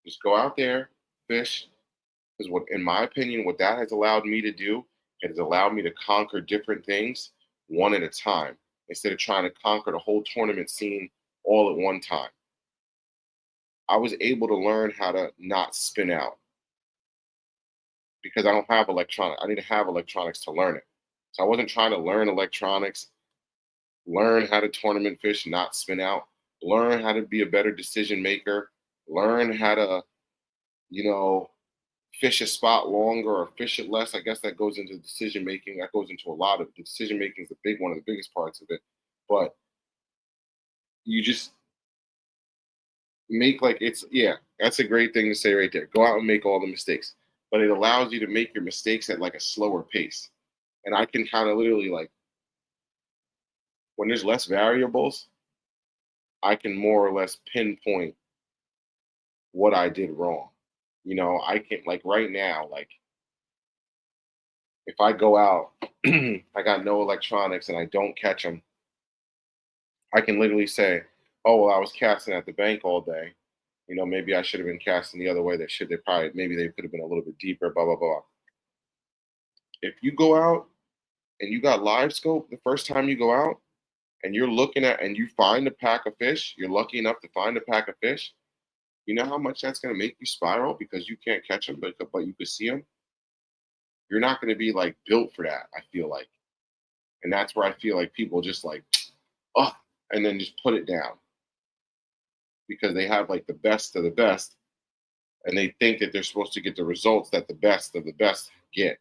Just go out there, fish. Because what, in my opinion, what that has allowed me to do, it has allowed me to conquer different things one at a time instead of trying to conquer the whole tournament scene all at one time. I was able to learn how to not spin out because I don't have electronic. I need to have electronics to learn it. So I wasn't trying to learn electronics, learn how to tournament fish, not spin out, learn how to be a better decision maker, learn how to, you know, fish a spot longer or fish it less. I guess that goes into decision making. That goes into a lot of decision making is the big one of the biggest parts of it. But you just make like it's yeah, that's a great thing to say right there. Go out and make all the mistakes. But it allows you to make your mistakes at like a slower pace. And I can kind of literally like when there's less variables, I can more or less pinpoint what I did wrong. I can like right now, like if I go out, I got no electronics and I don't catch them, I can literally say, "Oh well, I was casting at the bank all day. Maybe I should have been casting the other way. They probably maybe they could have been a little bit deeper." Blah blah blah. If you go out and you got live scope the first time you go out and you're looking at and you find a pack of fish, you're lucky enough to find a pack of fish. You know how much that's going to make you spiral because you can't catch them, but you can see them. You're not going to be like built for that. I feel like, and that's where I feel like people just like, oh, and then just put it down because they have like the best of the best, and they think that they're supposed to get the results that the best of the best get,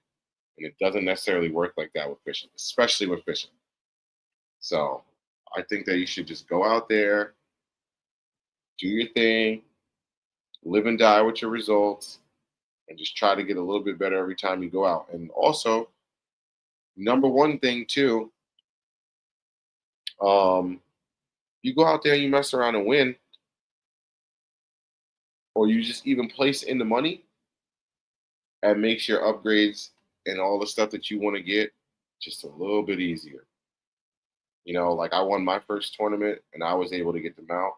and it doesn't necessarily work like that with fishing, especially with fishing. So I think that you should just go out there, do your thing, live and die with your results, and just try to get a little bit better every time you go out. And also, number one thing too, you go out there and you mess around and win, or you just even place in the money, and makes your upgrades and all the stuff that you want to get just a little bit easier. Like I won my first tournament and I was able to get the mount.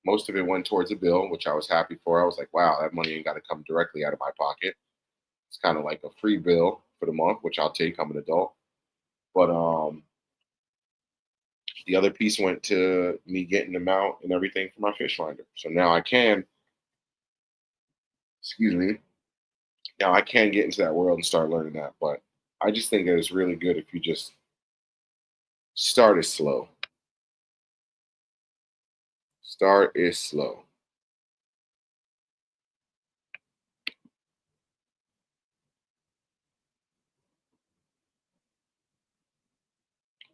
Most of it went towards a bill, which I was happy for. I was like, wow, that money ain't got to come directly out of my pocket. It's kind of like a free bill for the month, which I'll take. I'm an adult. But the other piece went to me getting the mount and everything for my fish finder. So now I can, excuse me, now I can get into that world and start learning that. But I just think that it's really good if you just start it slow. Start is slow.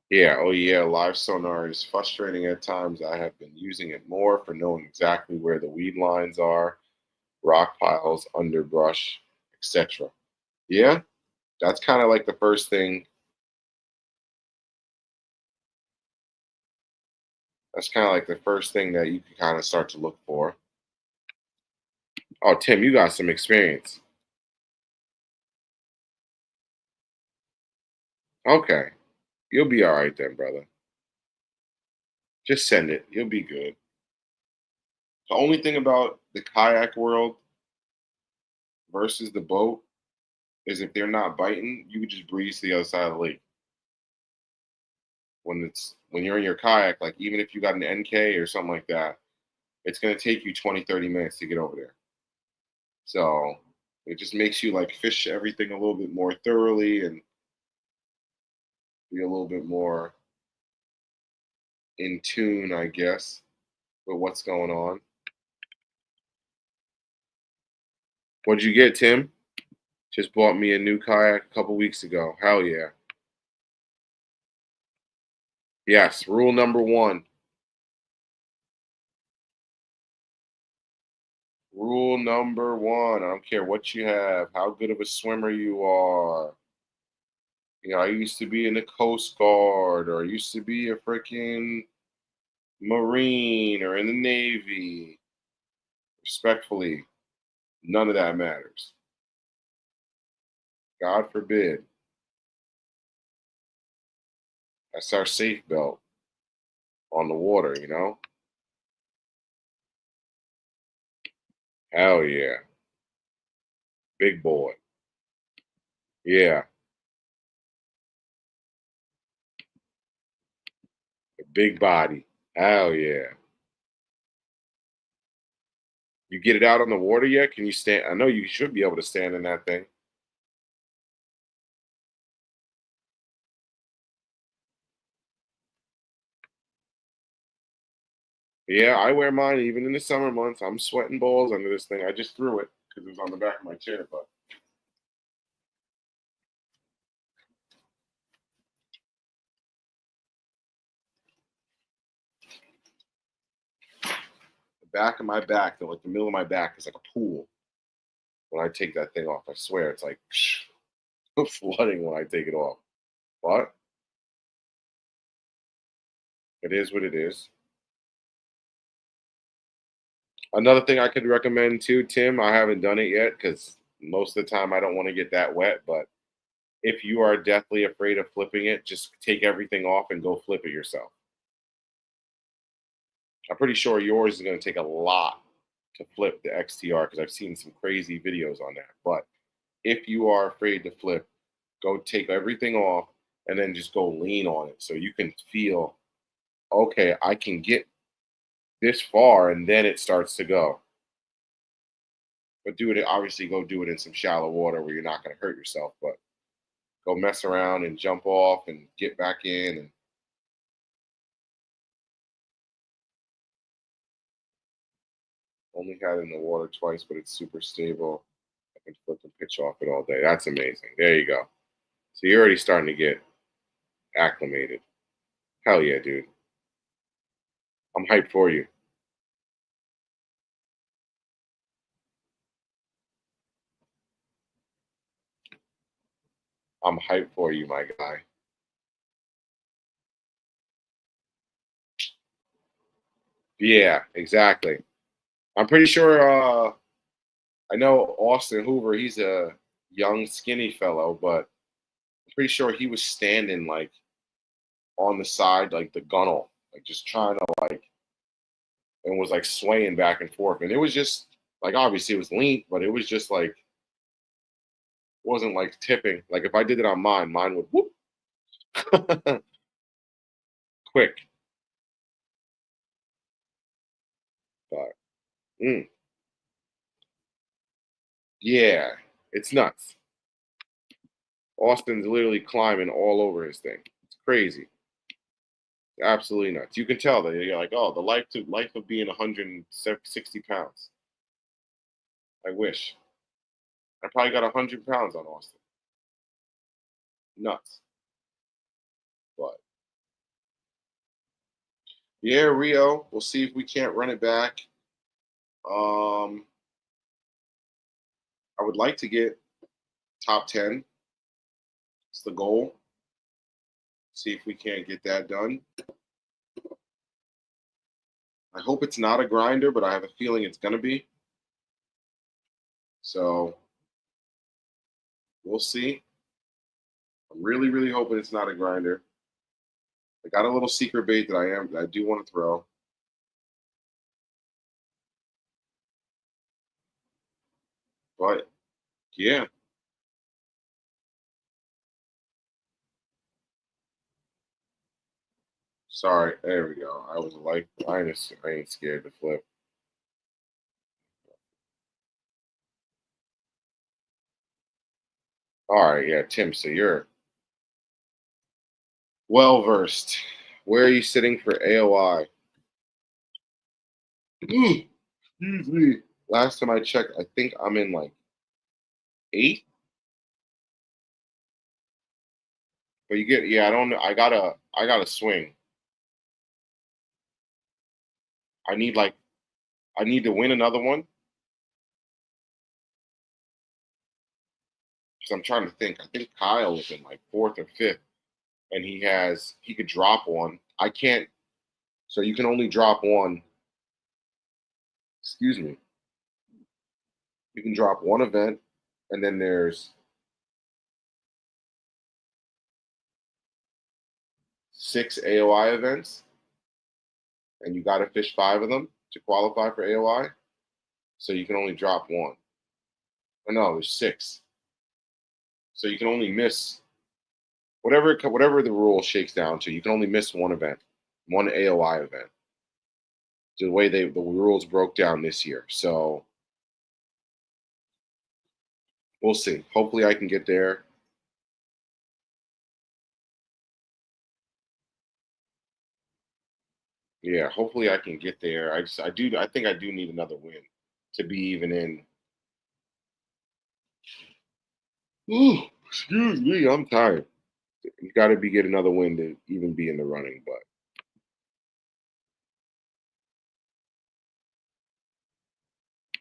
Yeah, oh yeah, live sonar is frustrating at times. I have been using it more for knowing exactly where the weed lines are, rock piles, underbrush, etc. Yeah, that's kind of like the first thing. That's kind of like the first thing that you can kind of start to look for. Oh, Tim, you got some experience. Okay, you'll be all right then, brother. Just send it. You'll be good. The only thing about the kayak world versus the boat is if they're not biting, you could just breeze to the other side of the lake. When you're in your kayak, like even if you got an NK or something like that, it's gonna take you 20, 30 minutes to get over there. So it just makes you like fish everything a little bit more thoroughly and be a little bit more in tune, I guess, with what's going on. What'd you get, Tim? Just bought me a new kayak a couple weeks ago. Hell yeah. Yes, rule number one. Rule number one. I don't care what you have, how good of a swimmer you are. You know, I used to be in the Coast Guard or I used to be a freaking Marine or in the Navy. Respectfully, none of that matters. God forbid. That's our safe belt on the water, you know? Hell yeah. Big boy. Yeah. A big body. Hell yeah. You get it out on the water yet? Can you stand? I know you should be able to stand in that thing. Yeah, I wear mine even in the summer months. I'm sweating balls under this thing. I just threw it because it was on the back of my chair, but the back of my back, like the middle of my back, is like a pool when I take that thing off. I swear it's like flooding when I take it off. But it is what it is. Another thing I could recommend too, Tim, I haven't done it yet because most of the time I don't want to get that wet. But if you are deathly afraid of flipping it, just take everything off and go flip it yourself. I'm pretty sure yours is going to take a lot to flip the XTR because I've seen some crazy videos on that. But if you are afraid to flip, go take everything off and then just go lean on it so you can feel, okay, I can get this far and then it starts to go. But do it, obviously, go do it in some shallow water where you're not going to hurt yourself. But go mess around and jump off and get back in. And only had it in the water twice, but it's super stable. I can flip and pitch off it all day. That's amazing. There you go. So you're already starting to get acclimated. Hell yeah, dude. I'm hyped for you. I'm hyped for you, my guy. Yeah, exactly. I'm pretty sure I know Austin Hoover, he's a young, skinny fellow, but I'm pretty sure he was standing like on the side, like the gunnel, like just trying to like, and was like swaying back and forth. And it was just like, obviously it was lean, but it was just like, wasn't like tipping. Like if I did it on mine, mine would whoop quick. But yeah, it's nuts. Austin's literally climbing all over his thing. It's crazy. Absolutely nuts. You can tell that you're like, oh, the life of being 160 pounds. I wish. I probably got 100 pounds on Austin. Nuts. But yeah, Rio. We'll see if we can't run it back. Um, I would like to get top 10. It's the goal. See if we can't get that done. I hope it's not a grinder, but I have a feeling it's going to be. So we'll see. I'm really, really hoping it's not a grinder. I got a little secret bait that I do want to throw. But yeah. Sorry. There we go. I was like, I ain't scared to flip. All right, yeah, Tim. So you're well versed. Where are you sitting for AOI? Excuse me. Last time I checked, I think I'm in like 8. But you get, yeah, I don't know. I gotta swing. I need like, I need to win another one because I'm trying to think. I think Kyle is in like 4th or 5th, and he could drop one. I can't. So you can only drop one. Excuse me. You can drop one event, and then there's 6 AOI events, and you got to fish 5 of them to qualify for AOI. So you can only drop one. Oh, no, there's 6. So you can only miss whatever the rule shakes down to. You can only miss one event, one AOI event. The way the rules broke down this year. So we'll see. Hopefully, I can get there. Yeah, hopefully I can get there. I think I do need another win to be even in. Ooh, excuse me, I'm tired. You got to be get another win to even be in the running. But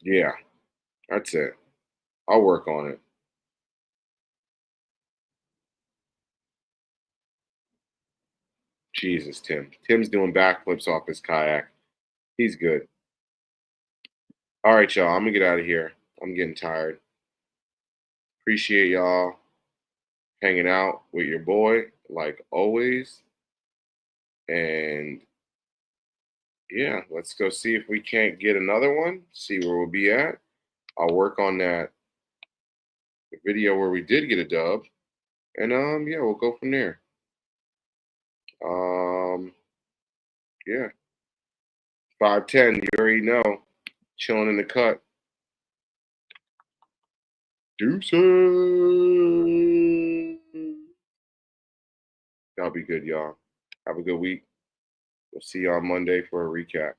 yeah, that's it. I'll work on it. Jesus, Tim. Tim's doing backflips off his kayak. He's good. All right, y'all. I'm gonna get out of here. I'm getting tired. Appreciate y'all hanging out with your boy like always. And yeah, let's go see if we can't get another one. See where we'll be at. I'll work on that video where we did get a dub, and yeah, we'll go from there. Um, yeah, 5'10". You already know, chilling in the cut. Deuces. That'll be good, y'all. Have a good week. We'll see you on Monday for a recap.